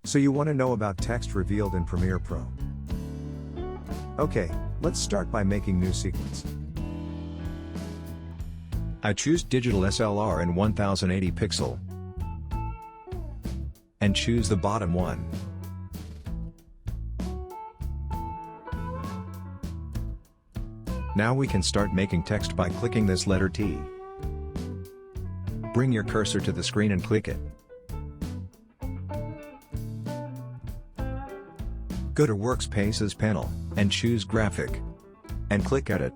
So you want to know about text revealed in Premiere Pro? Okay, let's start by making new sequence. I choose digital SLR in 1080 pixel and choose the bottom one. Now we can start making text by clicking this letter T. Bring your cursor to the screen and click it. Go to Workspaces panel, and choose Graphic. And click Edit.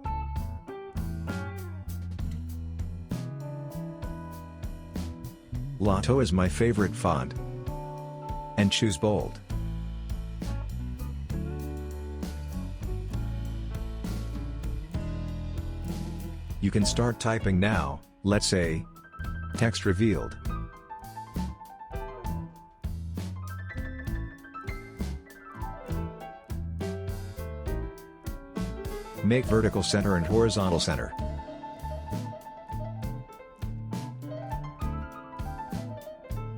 Lotto is my favorite font. And choose Bold. You can start typing now, let's say, text revealed. Make vertical center and horizontal center.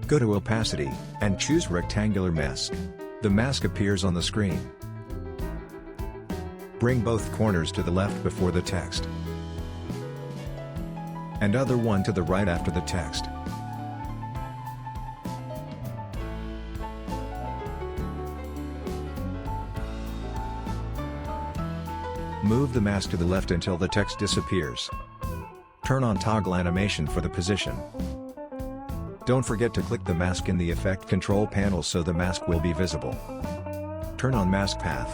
Go to Opacity, and choose Rectangular Mask. The mask appears on the screen. Bring both corners to the left before the text. And other one to the right after the text. Move the mask to the left until the text disappears. Turn on toggle animation for the position. Don't forget to click the mask in the Effect Control panel so the mask will be visible. Turn on Mask Path.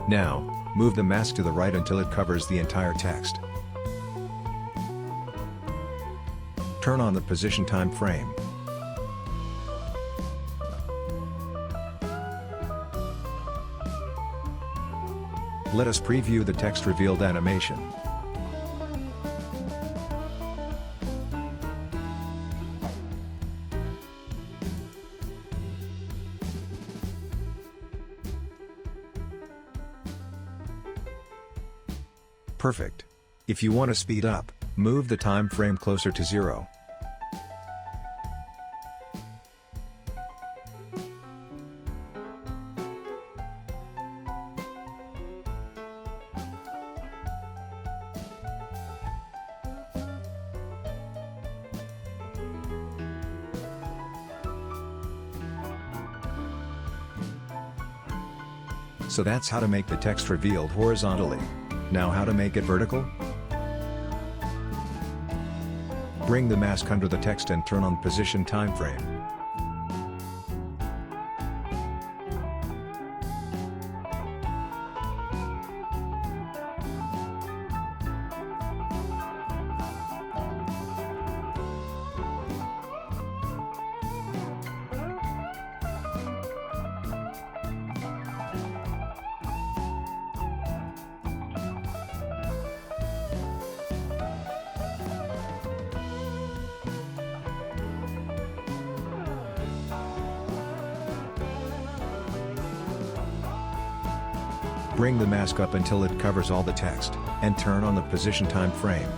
Now, move the mask to the right until it covers the entire text. Turn on the Position Time Frame. Let us preview the text revealed animation. Perfect. If you want to speed up, move the time frame closer to 0. So that's how to make the text revealed horizontally. Now how to make it vertical? Bring the mask under the text and turn on Position Time Frame. Bring the mask up until it covers all the text, and turn on the Position Time Frame.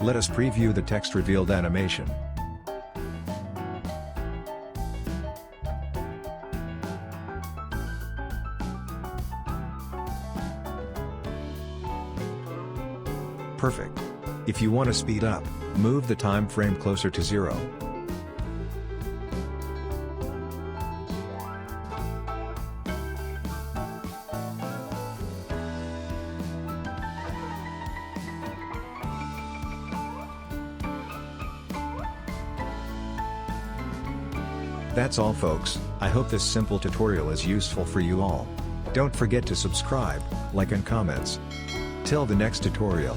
Let us preview the text revealed animation. Perfect. If you want to speed up, move the time frame closer to 0. That's all folks, I hope this simple tutorial is useful for you all. Don't forget to subscribe, like and comments. Till the next tutorial.